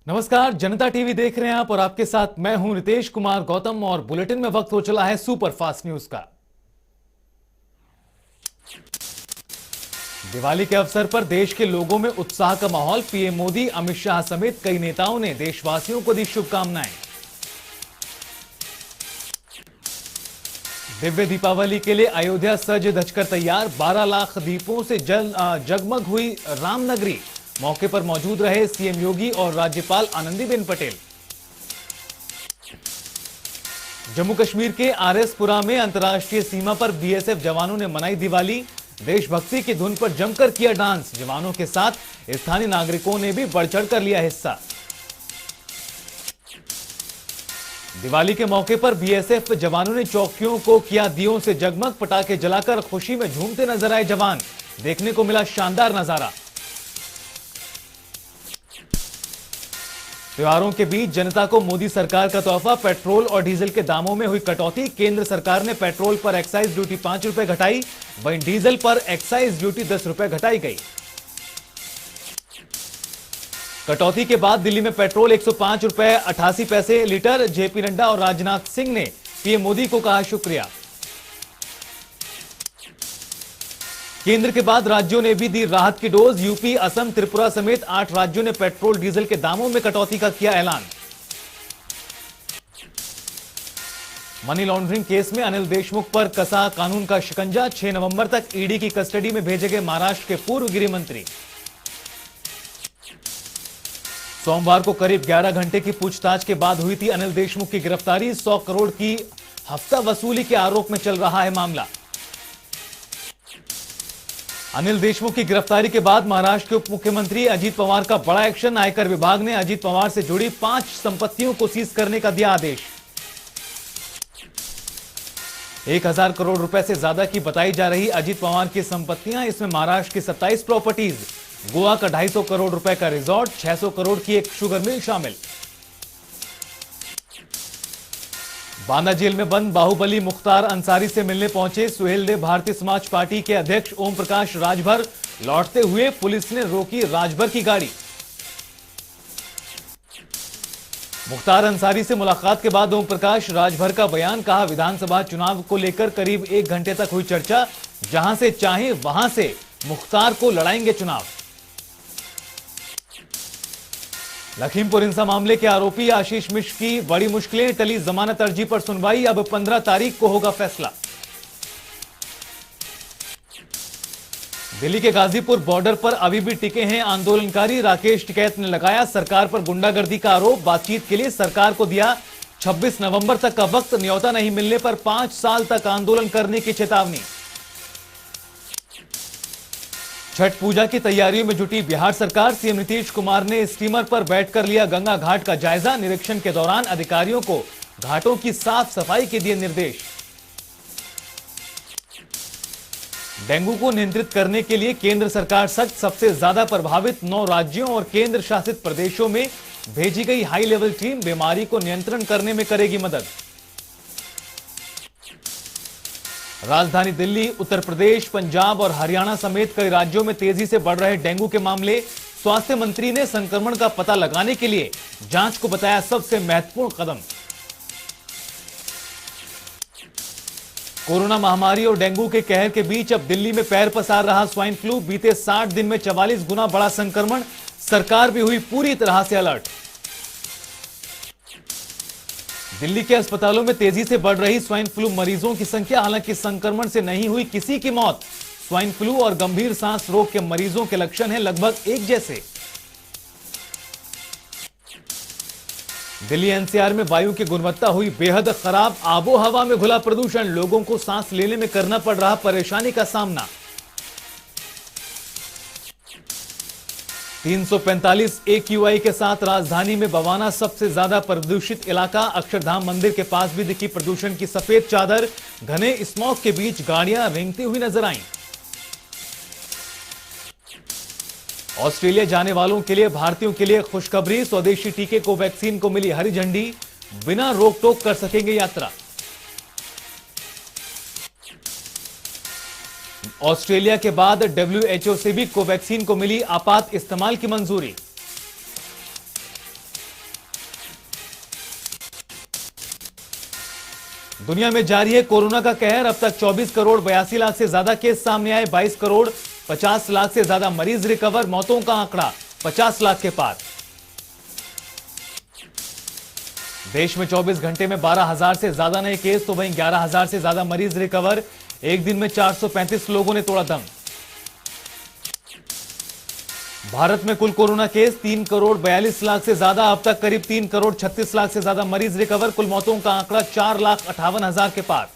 नमस्कार, जनता टीवी देख रहे हैं आप और आपके साथ मैं हूं रितेश कुमार गौतम और बुलेटिन में वक्त हो चला है सुपर फास्ट न्यूज का। दिवाली के अवसर पर देश के लोगों में उत्साह का माहौल। पीएम मोदी, अमित शाह समेत कई नेताओं ने देशवासियों को दी शुभकामनाएं। दिव्य दीपावली के लिए अयोध्या सज धज कर तैयार। 12 लाख दीपों से जगमग हुई रामनगरी। मौके पर मौजूद रहे सीएम योगी और राज्यपाल आनंदीबेन पटेल। जम्मू कश्मीर के आरएसपुरा में अंतर्राष्ट्रीय सीमा पर बीएसएफ जवानों ने मनाई दिवाली। देशभक्ति की धुन पर जमकर किया डांस। जवानों के साथ स्थानीय नागरिकों ने भी बढ़ चढ़कर लिया हिस्सा। दिवाली के मौके पर बीएसएफ जवानों ने चौकियों को किया दियों से जगमग। पटाखे जलाकर खुशी में झूमते नजर आए जवान। देखने को मिला शानदार नजारा। त्योहारों के बीच जनता को मोदी सरकार का तोहफा। पेट्रोल और डीजल के दामों में हुई कटौती। केंद्र सरकार ने पेट्रोल पर एक्साइज ड्यूटी 5 रुपए घटाई। वहीं डीजल पर एक्साइज ड्यूटी 10 रुपए घटाई गई। कटौती के बाद दिल्ली में पेट्रोल 105 रुपए 88 पैसे लीटर। जेपी नड्डा और राजनाथ सिंह ने पीएम मोदी को कहा शुक्रिया। केंद्र के बाद राज्यों ने भी दी राहत की डोज। यूपी, असम, त्रिपुरा समेत 8 राज्यों ने पेट्रोल डीजल के दामों में कटौती का किया ऐलान। मनी लॉन्ड्रिंग केस में अनिल देशमुख पर कसा कानून का शिकंजा। 6 नवंबर तक ईडी की कस्टडी में भेजे गए महाराष्ट्र के पूर्व गृह मंत्री। सोमवार को करीब 11 घंटे की पूछताछ के बाद हुई थी अनिल देशमुख की गिरफ्तारी। 100 करोड़ की हफ्ता वसूली के आरोप में चल रहा है मामला। अनिल देशमुख की गिरफ्तारी के बाद महाराष्ट्र के उप मुख्यमंत्री अजीत पवार का बड़ा एक्शन। आयकर विभाग ने अजीत पवार से जुड़ी 5 संपत्तियों को सीज करने का दिया आदेश। 1000 करोड़ रुपए से ज्यादा की बताई जा रही अजीत पवार की संपत्तियां। इसमें महाराष्ट्र की 27 प्रॉपर्टीज, गोवा का 250 करोड़ रुपए का रिजॉर्ट, 600 करोड़ की एक शुगर मिल शामिल। बांदा जेल में बंद बाहुबली मुख्तार अंसारी से मिलने पहुंचे सुहेल देव। भारतीय समाज पार्टी के अध्यक्ष ओम प्रकाश राजभर लौटते हुए पुलिस ने रोकी राजभर की गाड़ी। मुख्तार अंसारी से मुलाकात के बाद ओम प्रकाश राजभर का बयान। कहा, विधानसभा चुनाव को लेकर करीब 1 घंटे तक हुई चर्चा। जहां से चाहे वहां से मुख्तार को लड़ाएंगे चुनाव। लखीमपुर हिंसा मामले के आरोपी आशीष मिश्र की बड़ी मुश्किलें टली। जमानत अर्जी पर सुनवाई। अब 15 तारीख को होगा फैसला। दिल्ली के गाजीपुर बॉर्डर पर अभी भी टिके हैं आंदोलनकारी। राकेश टिकैत ने लगाया सरकार पर गुंडागर्दी का आरोप। बातचीत के लिए सरकार को दिया 26 नवंबर तक का वक्त। न्योता नहीं मिलने पर 5 साल तक आंदोलन करने की चेतावनी। छठ पूजा की तैयारियों में जुटी बिहार सरकार। सीएम नीतीश कुमार ने स्टीमर पर बैठकर लिया गंगा घाट का जायजा। निरीक्षण के दौरान अधिकारियों को घाटों की साफ सफाई के दिए निर्देश। डेंगू को नियंत्रित करने के लिए केंद्र सरकार सख्त। सबसे ज्यादा प्रभावित 9 राज्यों और केंद्र शासित प्रदेशों में भेजी गई हाई लेवल टीम बीमारी को नियंत्रण करने में करेगी मदद। राजधानी दिल्ली, उत्तर प्रदेश, पंजाब और हरियाणा समेत कई राज्यों में तेजी से बढ़ रहे डेंगू के मामले। स्वास्थ्य मंत्री ने संक्रमण का पता लगाने के लिए जांच को बताया सबसे महत्वपूर्ण कदम। कोरोना महामारी और डेंगू के कहर के बीच अब दिल्ली में पैर पसार रहा स्वाइन फ्लू। बीते 60 दिन में 44 गुना बढ़ा संक्रमण। सरकार भी हुई पूरी तरह से अलर्ट। दिल्ली के अस्पतालों में तेजी से बढ़ रही स्वाइन फ्लू मरीजों की संख्या। हालांकि संक्रमण से नहीं हुई किसी की मौत। स्वाइन फ्लू और गंभीर सांस रोग के मरीजों के लक्षण हैं लगभग एक जैसे। दिल्ली एनसीआर में वायु की गुणवत्ता हुई बेहद खराब। आबोहवा में घुला प्रदूषण। लोगों को सांस लेने में करना पड़ रहा परेशानी का सामना। 345 AQI के साथ राजधानी में बवाना सबसे ज्यादा प्रदूषित इलाका। अक्षरधाम मंदिर के पास भी दिखी प्रदूषण की सफेद चादर। घने स्मॉग के बीच गाड़ियां रेंगती हुई नजर आईं। ऑस्ट्रेलिया जाने वालों के लिए भारतीयों के लिए खुशखबरी। स्वदेशी टीके कोवैक्सीन को मिली हरी झंडी। बिना रोक टोक कर सकेंगे यात्रा। ऑस्ट्रेलिया के बाद WHO से भी कोवैक्सीन को मिली आपात इस्तेमाल की मंजूरी। दुनिया में जारी है कोरोना का कहर। अब तक 24 करोड़ 82 लाख से ज्यादा केस सामने आए। 22 करोड़ 50 लाख से ज्यादा मरीज रिकवर। मौतों का आंकड़ा 50 लाख के पार। देश में 24 घंटे में 12,000 से ज्यादा नए केस, तो वहीं 11,000 से ज्यादा मरीज रिकवर। एक दिन में 435 लोगों ने तोड़ा दम। भारत में कुल कोरोना केस 3 करोड़ 42 लाख से ज्यादा। अब तक करीब 3 करोड़ 36 लाख से ज्यादा मरीज रिकवर। कुल मौतों का आंकड़ा 4,58,000 के पार।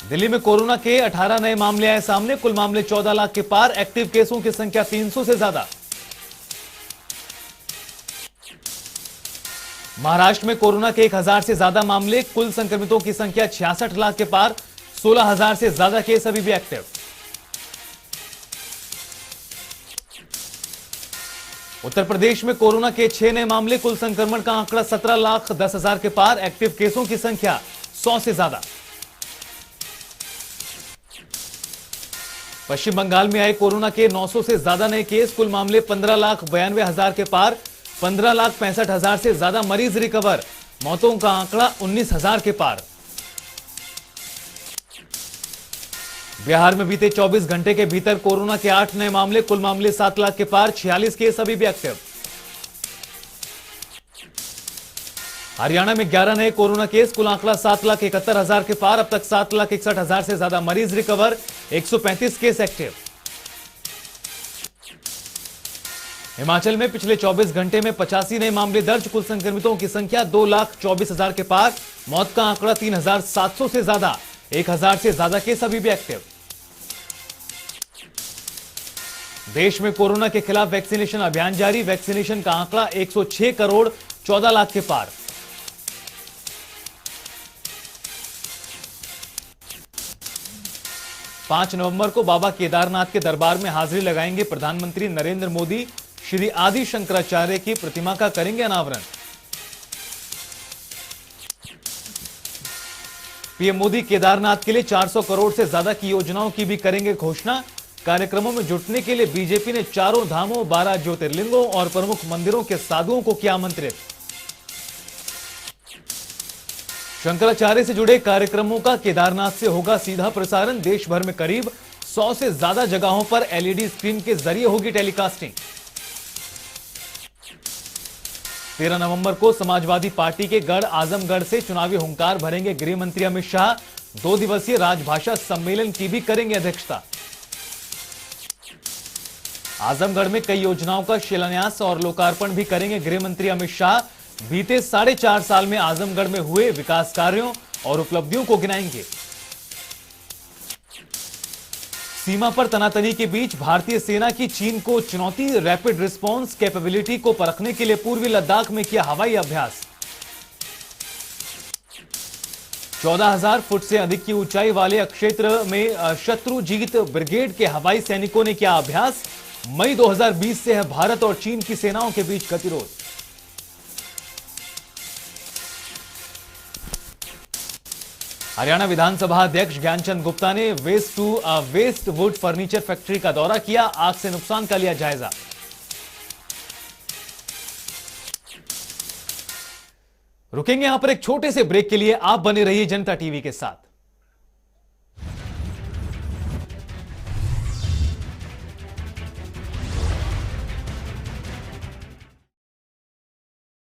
दिल्ली में कोरोना के 18 नए मामले आए सामने। कुल मामले 14 लाख के पार। एक्टिव केसों की संख्या 300 से ज्यादा। महाराष्ट्र में कोरोना के 1,000 से ज्यादा मामले। कुल संक्रमितों की संख्या 66 लाख के पार। 16,000 से ज्यादा केस अभी भी एक्टिव। उत्तर प्रदेश में कोरोना के 6 नए मामले। कुल संक्रमण का आंकड़ा 17,10,000 के पार। एक्टिव केसों की संख्या 100 से ज्यादा। पश्चिम बंगाल में आए कोरोना के 900 से ज्यादा नए केस। कुल मामले 15,92,000 के पार। 15,65,000 से ज्यादा मरीज रिकवर। मौतों का आंकड़ा 19,000 के पार। बिहार में बीते 24 घंटे के भीतर कोरोना के 8 नए मामले। कुल मामले 7 लाख के पार। 46 केस अभी भी एक्टिव। हरियाणा में 11 नए कोरोना केस। कुल आंकड़ा 7,71,000 के पार। अब तक 7,61,000 से ज्यादा मरीज रिकवर। 135 case active. हिमाचल में पिछले 24 घंटे में 85 नए मामले दर्ज। कुल संक्रमितों की संख्या 2,24,000 के पार। मौत का आंकड़ा 3,700 से ज्यादा। 1,000 से ज्यादा केस अभी भी एक्टिव। देश में कोरोना के खिलाफ वैक्सीनेशन अभियान जारी। वैक्सीनेशन का आंकड़ा 106 करोड़ 14 लाख के पार। पांच नवंबर को बाबा केदारनाथ के दरबार में हाजिरी लगाएंगे प्रधानमंत्री नरेंद्र मोदी। श्री आदि शंकराचार्य की प्रतिमा का करेंगे अनावरण। पीएम मोदी केदारनाथ के लिए 400 करोड़ से ज्यादा की योजनाओं की भी करेंगे घोषणा। कार्यक्रमों में जुटने के लिए बीजेपी ने चारों धामों, 12 ज्योतिर्लिंगों और प्रमुख मंदिरों के साधुओं को किया आमंत्रित। शंकराचार्य से जुड़े कार्यक्रमों का केदारनाथ से होगा सीधा प्रसारण। देश भर में करीब 100 से ज्यादा जगहों पर एलईडी स्क्रीन के जरिए होगी टेलीकास्टिंग। 13 नवंबर को समाजवादी पार्टी के गढ़ आजमगढ़ से चुनावी हुंकार भरेंगे गृह मंत्री अमित शाह। 2 दिवसीय राजभाषा सम्मेलन की भी करेंगे अध्यक्षता। आजमगढ़ में कई योजनाओं का शिलान्यास और लोकार्पण भी करेंगे गृह मंत्री अमित शाह। बीते 4.5 साल में आजमगढ़ में हुए विकास कार्यों और उपलब्धियों को गिनाएंगे। सीमा पर तनातनी के बीच भारतीय सेना की चीन को चुनौती। रैपिड रिस्पांस कैपेबिलिटी को परखने के लिए पूर्वी लद्दाख में किया हवाई अभ्यास। 14,000 फुट से अधिक की ऊंचाई वाले क्षेत्र में शत्रुजीत ब्रिगेड के हवाई सैनिकों ने किया अभ्यास। मई 2020 से है भारत और चीन की सेनाओं के बीच गतिरोध। हरियाणा विधानसभा अध्यक्ष ज्ञानचंद गुप्ता ने वेस्ट वुड फर्नीचर फैक्ट्री का दौरा किया। आग से नुकसान का लिया जायजा। रुकेंगे यहां पर एक छोटे से ब्रेक के लिए। आप बने रहिए जनता टीवी के साथ।